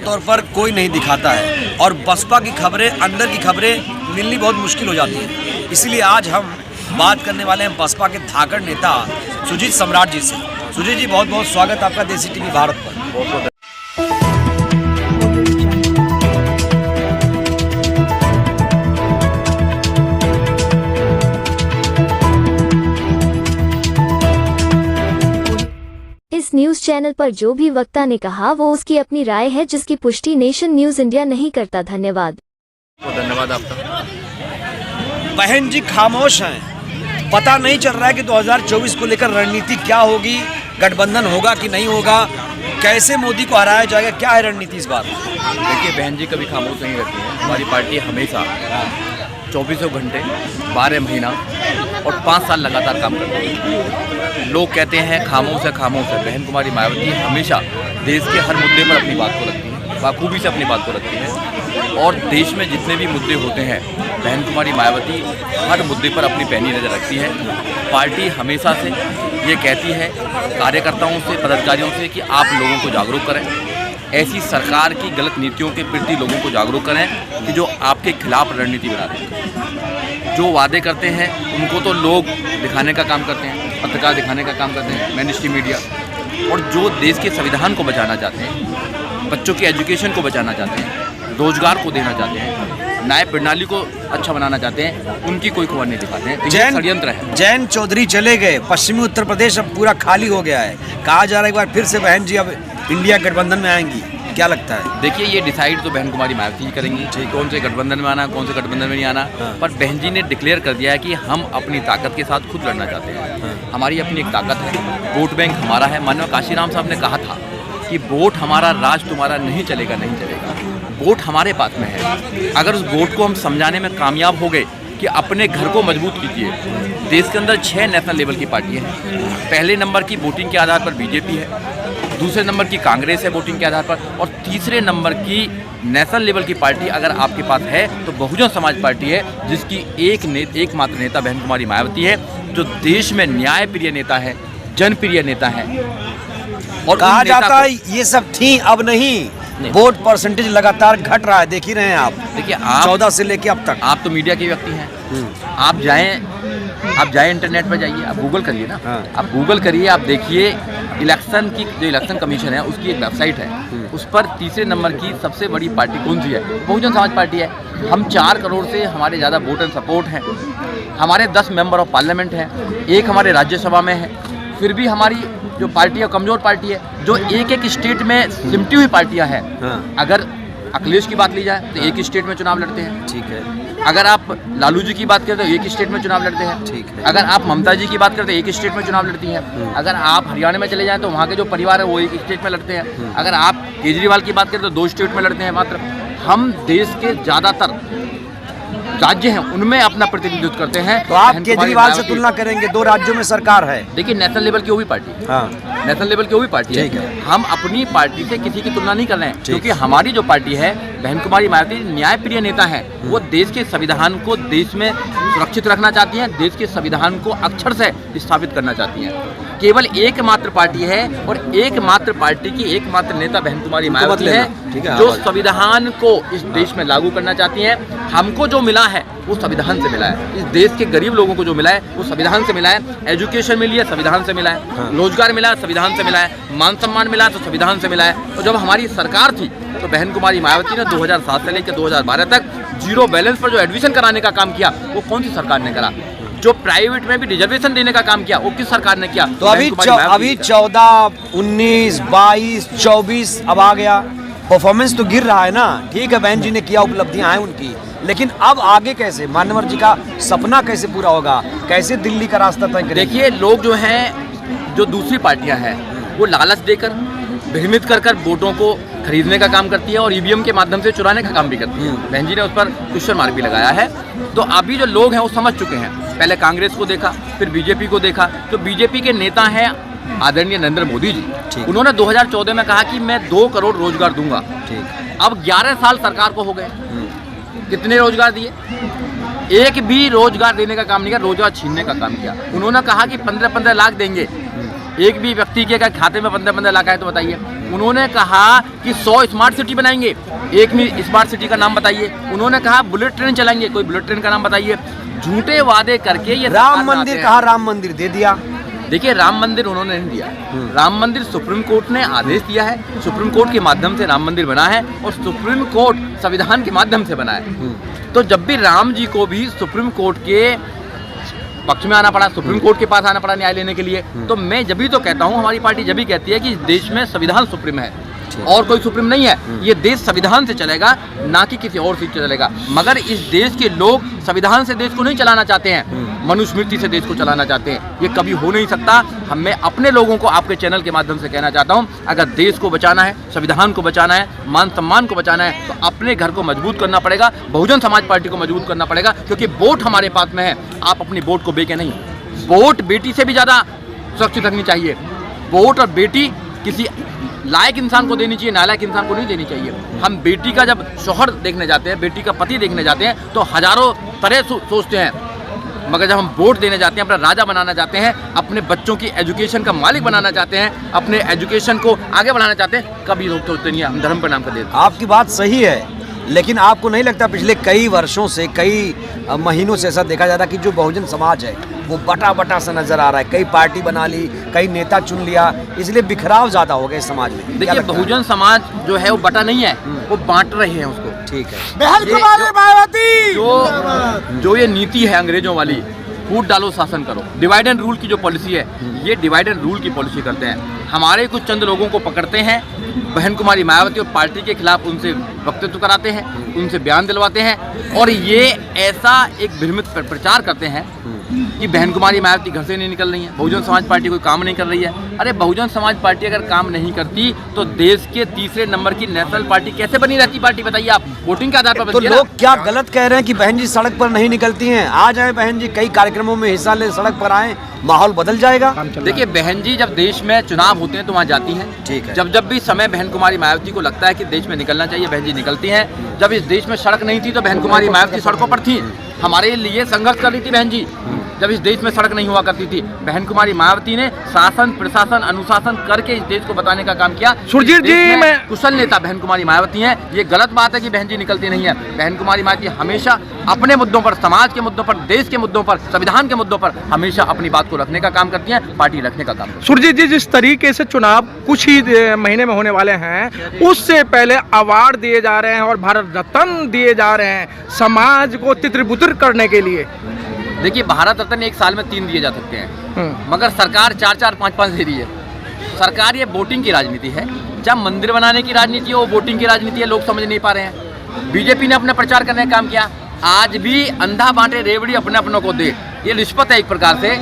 तौर पर कोई नहीं दिखाता है और बसपा की खबरें, अंदर की खबरें मिलनी बहुत मुश्किल हो जाती है। इसीलिए आज हम बात करने वाले हैं बसपा के धाकड़ नेता सुजीत सम्राट जी से। सुजीत जी, बहुत बहुत स्वागत आपका देसी टीवी भारत पर। इस न्यूज चैनल पर जो भी वक्ता ने कहा वो उसकी अपनी राय है, जिसकी पुष्टि नेशन न्यूज इंडिया नहीं करता। धन्यवाद। धन्यवाद आपका। बहन जी खामोश हैं, पता नहीं चल रहा है कि 2024 को लेकर रणनीति क्या होगी, गठबंधन होगा कि नहीं होगा, कैसे मोदी को हराया जाएगा, क्या है रणनीति इस बार? देखिए, बहन जी कभी खामोश नहीं रहती है। हमारी पार्टी हमेशा 24 घंटे 12 महीना और 5 साल लगातार काम करती है। लोग कहते हैं खामोश है, खामोश है। बहन कुमारी मायावती हमेशा देश के हर मुद्दे पर अपनी बात को रखती है, बाखूबी से अपनी बात को रखती है। और देश में जितने भी मुद्दे होते हैं, बहन कुमारी मायावती हर मुद्दे पर अपनी पैनी नज़र रखती है। पार्टी हमेशा से ये कहती है कार्यकर्ताओं से, पदाधिकारियों से कि आप लोगों को जागरूक करें, ऐसी सरकार की गलत नीतियों के प्रति लोगों को जागरूक करें कि जो आपके खिलाफ रणनीति बना रहे हैं। जो वादे करते हैं उनको तो लोग दिखाने का काम करते हैं, पत्रकार दिखाने का काम करते हैं, मेन स्ट्रीम मीडिया। और जो देश के संविधान को बचाना चाहते हैं, बच्चों के एजुकेशन को बचाना चाहते हैं, रोजगार को देना चाहते हैं, न्याय प्रणाली को अच्छा बनाना चाहते हैं, उनकी कोई खबर नहीं दिखाते हैं। जैन षड्यंत्र है। जैन चौधरी चले गए, पश्चिमी उत्तर प्रदेश अब पूरा खाली हो गया है। कहा जा रहा है एक बार फिर से बहन जी अब इंडिया गठबंधन में आएंगी, क्या लगता है? देखिए, ये डिसाइड तो बहन कुमारी मायावती जी करेंगी, कौन से गठबंधन में आना, कौन से गठबंधन में नहीं आना। पर बहन जी ने डिक्लेयर कर दिया है कि हम अपनी ताकत के साथ खुद लड़ना चाहते हैं। हमारी अपनी एक ताकत है, वोट बैंक हमारा है। माननीय काशीराम साहब ने कहा था कि वोट हमारा, राज तुम्हारा नहीं चलेगा, नहीं चलेगा। वोट हमारे पास में है। अगर उस वोट को हम समझाने में कामयाब हो गए कि अपने घर को मजबूत कीजिए। देश के अंदर 6 नेशनल लेवल की पार्टियाँ हैं। पहले नंबर की वोटिंग के आधार पर बीजेपी है, दूसरे नंबर की कांग्रेस है वोटिंग के आधार पर, और तीसरे नंबर की नेशनल लेवल की पार्टी अगर आपके पास है तो बहुजन समाज पार्टी है, जिसकी एकमात्र नेता बहन कुमारी मायावती है, जो देश में न्याय प्रिय नेता है, जनप्रिय नेता है। और कहा जाता है ये सब थी, अब नहीं। वोट परसेंटेज लगातार घट रहा है, देख ही रहे हैं आप। देखिए, आप 14 से लेके अब तक। आप तो मीडिया के व्यक्ति हैं। आप जाएं इंटरनेट पर जाइए, आप गूगल करिए ना। आप गूगल करिए, आप देखिए इलेक्शन की, जो इलेक्शन कमीशन है उसकी एक वेबसाइट है, उस पर तीसरे नंबर की सबसे बड़ी पार्टी कौन सी है? बहुजन समाज पार्टी है। हम 4 करोड़ से हमारे ज़्यादा वोट एंड सपोर्ट हैं। हमारे 10 मेंबर ऑफ पार्लियामेंट हैं, 1 हमारे राज्यसभा में है। फिर भी हमारी जो पार्टी है कमज़ोर पार्टी है, जो एक स्टेट में सिमटी हुई पार्टियाँ हैं। अगर अखिलेश की बात ली जाए तो एक स्टेट में चुनाव लड़ते हैं, ठीक है। अगर आप लालू जी की बात करें तो एक स्टेट में चुनाव लड़ते हैं, ठीक है। अगर आप ममता जी की बात करें तो एक स्टेट में चुनाव लड़ती हैं। अगर आप हरियाणा में चले जाएं तो वहाँ के जो परिवार है वो एक स्टेट में लड़ते हैं। अगर आप केजरीवाल की बात करें तो 2 स्टेट में लड़ते हैं मात्र। हम देश के ज़्यादातर राज्य हैं उनमें अपना प्रतिनिधित्व करते हैं। तो आप केजरीवाल से तुलना करेंगे? 2 राज्यों में सरकार है। देखिए, नेशनल लेवल की वो भी पार्टी है, नेशनल लेवल की वो भी पार्टी है। हम अपनी पार्टी से किसी की तुलना नहीं कर रहे हैं, क्योंकि हमारी जो पार्टी है बहन कुमारी मायावती न्याय प्रिय नेता है। वो देश के संविधान को देश में सुरक्षित रखना चाहती हैं, देश के संविधान को अक्षर से स्थापित करना चाहती हैं। केवल एकमात्र पार्टी है और एकमात्र पार्टी की एकमात्र नेता बहन कुमारी मायावती है, जो संविधान को इस देश में लागू करना चाहती हैं। हमको जो मिला है वो संविधान से मिला है। इस देश के गरीब लोगों को जो मिला है वो संविधान से मिला है। एजुकेशन मिली है, संविधान से मिला है। रोजगार मिला, संविधान से मिला है। मान सम्मान मिला तो संविधान से मिला है। और जब हमारी सरकार थी तो बहन कुमारी मायावती ने 2007 से लेकर 2012 तक 0 बैलेंस पर जो एडमिशन कराने का काम किया वो कौन सी सरकार ने करा? जो प्राइवेट में भी रिजर्वेशन देने का काम किया वो किस सरकार ने किया? तो अभी 14, 19, 22, 24 अब आ गया। परफॉर्मेंस तो गिर रहा है ना। ठीक है, बहन जी ने किया, उपलब्धियां हैं उनकी, लेकिन अब आगे कैसे? मान्यवर जी का सपना कैसे पूरा होगा? कैसे दिल्ली का रास्ता तय करेंगे? देखिए, लोग जो हैं, जो दूसरी पार्टियां हैं, वो लालच देकर, भ्रमित कर वोटों को खरीदने का काम करती है और ईवीएम के माध्यम से चुराने का काम भी करती है। बहन जी ने उस पर क्वेश्चन मार्क भी लगाया है। तो अभी जो लोग हैं वो समझ चुके हैं। पहले कांग्रेस को देखा, फिर बीजेपी को देखा। तो बीजेपी के नेता हैं आदरणीय नरेंद्र मोदी जी। उन्होंने 2014 में कहा कि मैं 2 करोड़ रोजगार दूंगा। अब 11 साल सरकार को हो गए, कितने रोजगार दिए? एक भी रोजगार देने का काम नहीं किया, रोजगार छीनने का काम किया। उन्होंने कहा कि 15-15 लाख देंगे, एक भी व्यक्ति के अगर खाते में 15-15 लाख आए तो बताइए। उन्होंने कहा कि 100 स्मार्ट सिटी बनाएंगे, एक भी स्मार्ट सिटी का नाम बताइए। उन्होंने कहा बुलेट ट्रेन चलाएंगे, कोई बुलेट ट्रेन का नाम बताइए। झूठे वादे करके ये राम मंदिर कहा, राम मंदिर दे दिया। देखिए, राम मंदिर उन्होंने नहीं दिया। राम मंदिर सुप्रीम कोर्ट ने आदेश दिया है, सुप्रीम कोर्ट के माध्यम से राम मंदिर बना है और सुप्रीम कोर्ट संविधान के माध्यम से बना है। तो जब भी राम जी को भी सुप्रीम कोर्ट के पक्ष में आना पड़ा, सुप्रीम कोर्ट के पास आना पड़ा न्याय लेने के लिए, तो मैं जब भी तो कहता हूँ, हमारी पार्टी जब भी कहती है कि देश में संविधान सुप्रीम है और कोई सुप्रीम नहीं है। ये देश संविधान से चलेगा, ना कि किसी और चीज से चलेगा। मगर इस देश के लोग संविधान से देश को नहीं चलाना चाहते हैं, मनुस्मृति से देश को चलाना चाहते हैं। ये कभी हो नहीं सकता। मैं अपने लोगों को आपके चैनल के माध्यम से कहना चाहता हूँ, अगर देश को बचाना है, संविधान को बचाना है, मान सम्मान को बचाना है, तो अपने घर को मजबूत करना पड़ेगा, बहुजन समाज पार्टी को मजबूत करना पड़ेगा, क्योंकि वोट हमारे पास में है। आप अपनी वोट को बेचे नहीं। वोट बेटी से भी ज़्यादा सुरक्षित रखनी चाहिए। वोट और बेटी किसी लायक इंसान को देनी चाहिए, नालायक इंसान को नहीं देनी चाहिए। हम बेटी का जब शौहर देखने जाते हैं, बेटी का पति देखने जाते हैं, तो हजारों तरह सोचते हैं। मगर जब हम वोट देने जाते हैं, अपना राजा बनाना चाहते हैं, अपने बच्चों की एजुकेशन का मालिक बनाना चाहते हैं, अपने एजुकेशन को आगे बढ़ाना चाहते हैं, कभी लोग सोचते नहीं है, हम धर्म का नाम कर देते हैं। आपकी बात सही है, लेकिन आपको नहीं लगता पिछले कई वर्षों से, कई महीनों से ऐसा देखा जा रहा है कि जो बहुजन समाज है वो बटा बटा सा नजर आ रहा है। कई पार्टी बना ली, कई नेता चुन लिया, इसलिए बिखराव ज्यादा हो गया इस समाज में। देखिए, बहुजन समाज जो है वो बटा नहीं है, वो बांट रहे हैं उसको। ठीक है। जो ये नीति है अंग्रेजों वाली, फूट डालो शासन करो, डिवाइड एंड रूल की जो पॉलिसी है, ये डिवाइड एंड रूल की पॉलिसी करते हैं। हमारे कुछ चंद लोगों को पकड़ते हैं, बहन कुमारी मायावती और पार्टी के खिलाफ उनसे वक्तव्य कराते हैं, उनसे बयान दिलवाते हैं, और ये ऐसा एक भ्रमित प्रचार करते हैं कि बहन कुमारी मायावती घर से नहीं निकल रही है, बहुजन समाज पार्टी कोई काम नहीं कर रही है। अरे बहुजन समाज पार्टी अगर काम नहीं करती तो देश के तीसरे नंबर की नेशनल पार्टी कैसे बनी रहती पार्टी, बताइए आप? वोटिंग के आधार पर तो लोग क्या गलत कह रहे हैं कि बहन जी सड़क पर नहीं निकलती हैं? आ जाए बहन जी, कई कार्यक्रमों में हिस्सा ले, सड़क पर आए, माहौल बदल जाएगा। देखिए, बहन जी जब देश में चुनाव होते हैं तो वहाँ जाती हैं। ठीक है। जब भी समय बहन कुमारी मायावती को लगता है कि देश में निकलना चाहिए, बहन जी निकलती हैं। जब इस देश में सड़क नहीं थी तो बहन कुमारी मायावती सड़कों पर थी, हमारे लिए संघर्ष कर रही थी बहन जी। जब इस देश में सड़क नहीं हुआ करती थी, बहन कुमारी मायावती ने शासन, प्रशासन, अनुशासन करके इस देश को बताने का काम किया। सुरजीत जी, मैं कुशल नेता बहन कुमारी मायावती हैं। ये गलत बात है कि बहन जी निकलती नहीं है। बहन कुमारी मायावती हमेशा अपने मुद्दों पर, समाज के मुद्दों पर, देश के मुद्दों पर, संविधान के मुद्दों पर हमेशा अपनी बात को रखने का काम करती हैं, पार्टी रखने का काम करती है। सुरजीत जी, जिस तरीके से चुनाव कुछ ही महीने में होने वाले हैं, उससे पहले अवार्ड दिए जा रहे हैं और भारत रत्न दिए जा रहे हैं समाज को तितर-बितर करने के लिए। देखिए, भारत रत्न एक साल में 3 दिए जा सकते हैं, मगर सरकार 4-4, 5-5 दे रही है। सरकार ये वोटिंग की राजनीति है। जब मंदिर बनाने की राजनीति है, वो वोटिंग की राजनीति है, लोग समझ नहीं पा रहे हैं। बीजेपी ने अपने प्रचार करने का काम किया, आज भी अंधा बांटे रेवड़ी अपने अपनों को दे, ये रिश्वत है एक प्रकार से।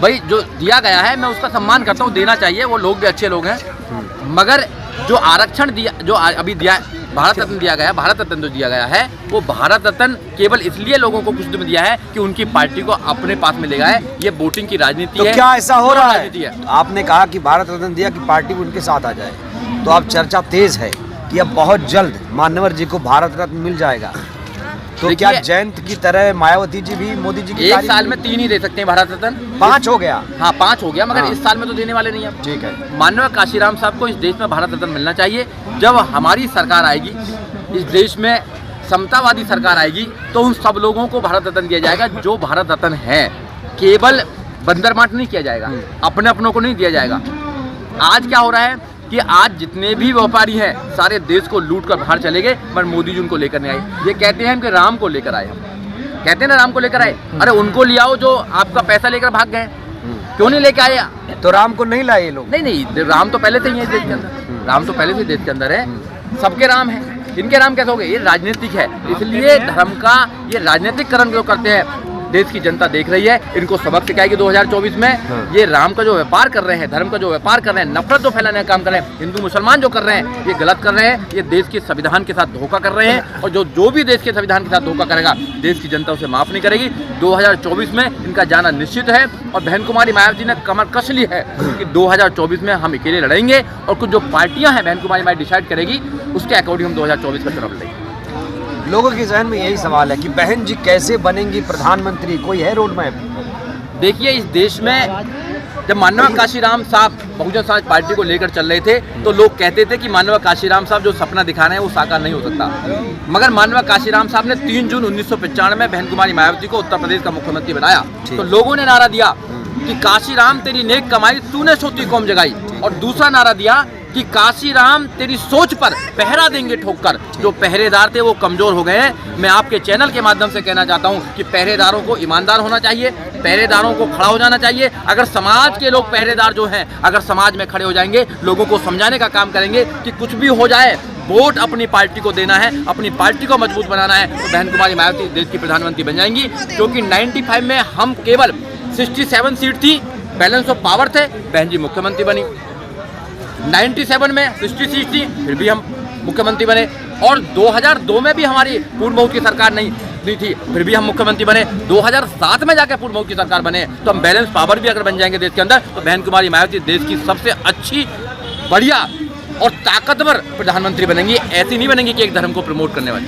भाई जो दिया गया है मैं उसका सम्मान करता हूँ, देना चाहिए, वो लोग भी अच्छे लोग हैं। मगर जो आरक्षण दिया, जो अभी दिया, भारत रत्न दिया गया, भारत रत्न जो दिया गया है, वो भारत रत्न केवल इसलिए लोगों को कुछ दिन दिया है कि उनकी पार्टी को अपने पास में ले गए। ये वोटिंग की राजनीति है। तो क्या ऐसा हो रहा है? आपने कहा कि भारत रत्न दिया कि पार्टी उनके साथ आ जाए, तो अब चर्चा तेज है कि अब बहुत जल्द मान्यवर जी को भारत रत्न मिल जाएगा। तो क्या जयंत की तरह मायावती जी भी मोदी जी की एक साल में 3 ही दे सकते हैं भारत रत्न? 5 हो गया। हाँ, 5 हो गया, मगर इस साल में तो देने वाले नहीं है। ठीक है। माननीय काशीराम साहब को इस देश में भारत रत्न मिलना चाहिए। जब हमारी सरकार आएगी, इस देश में समतावादी सरकार आएगी, तो उन सब लोगों को भारत रत्न दिया जाएगा जो भारत रत्न है। केवल बंदरमाट नहीं किया जाएगा, अपने अपनों को नहीं दिया जाएगा। आज क्या हो रहा है कि आज जितने भी व्यापारी हैं सारे देश को लूट कर बाहर चले गए, पर मोदी जी उनको लेकर नहीं आए। ये कहते हैं कि राम को लेकर आए, कहते हैं ना राम को लेकर आए। अरे उनको ले आओ जो आपका पैसा लेकर भाग गए, क्यों नहीं लेके आए? तो राम को नहीं लाए लोग? नहीं, राम तो पहले से ही है देश के अंदर, राम तो पहले से देश के अंदर है, सबके राम है, इनके राम कैसे हो गए? ये राजनीतिक है। इसलिए धर्म का ये राजनीतिकरण जो करते हैं, देश की जनता देख रही है, इनको सबक सिखाएगी 2024 में। ये राम का जो व्यापार कर रहे हैं, धर्म का जो व्यापार कर रहे हैं, नफरत जो फैलाने का काम कर रहे हैं, हिंदू मुसलमान जो कर रहे हैं, ये गलत कर रहे हैं। ये देश के संविधान के साथ धोखा कर रहे हैं, और जो भी देश के संविधान के साथ धोखा करेगा, देश की जनता उसे माफ नहीं करेगी। 2024 में इनका जाना निश्चित है, और बहन कुमारी मायावती ने कमर कस ली है कि 2024 में हम अकेले लड़ेंगे, और कुछ जो पार्टियां हैं बहन कुमारी मायावती डिसाइड करेगी, उसके अकॉर्डिंग हम 2024 का चुनाव लड़ेंगे। लोगों के जहन में यही सवाल है कि बहन जी कैसे बनेंगी प्रधानमंत्री, कोई है रोड मैप? देखिए, इस देश में जब माननीय काशीराम साहब बहुजन समाज पार्टी को लेकर चल रहे थे तो लोग कहते थे कि माननीय काशीराम साहब जो सपना दिखा रहे हैं वो साकार नहीं हो सकता, मगर माननीय काशीराम साहब ने 3 जून 1995 में बहन कुमारी मायावती को उत्तर प्रदेश का मुख्यमंत्री बनाया तो लोगों ने नारा दिया कि काशीराम तेरी नेक कमाई तूने सोती कौम जगाई, और दूसरा नारा दिया कि काशीराम तेरी सोच पर पहरा देंगे ठोकर। जो पहरेदार थे वो कमजोर हो गए हैं। मैं आपके चैनल के माध्यम से कहना चाहता हूं कि पहरेदारों को ईमानदार होना चाहिए, पहरेदारों को खड़ा हो जाना चाहिए। अगर समाज के लोग पहरेदार जो हैं अगर समाज में खड़े हो जाएंगे, लोगों को समझाने का काम करेंगे कि कुछ भी हो जाए वोट अपनी पार्टी को देना है, अपनी पार्टी को मजबूत बनाना है, तो बहन कुमारी मायावती देश की प्रधानमंत्री बन जाएंगी। क्योंकि 95 में हम केवल 67 सीट थी, बैलेंस ऑफ पावर थे, बहन जी मुख्यमंत्री बनी। 97 में 60 सीट थी, फिर भी हम मुख्यमंत्री बने, और 2002 में भी हमारी पूर्ण बहुमत की सरकार नहीं थी, फिर भी हम मुख्यमंत्री बने। 2007 में जाकर पूर्ण बहुमत की सरकार बने, तो हम बैलेंस पावर भी अगर बन जाएंगे देश के अंदर, तो बहन कुमारी मायावती देश की सबसे अच्छी, बढ़िया और ताकतवर प्रधानमंत्री बनेंगी। ऐसी नहीं बनेंगी कि एक धर्म को प्रमोट करने वाली।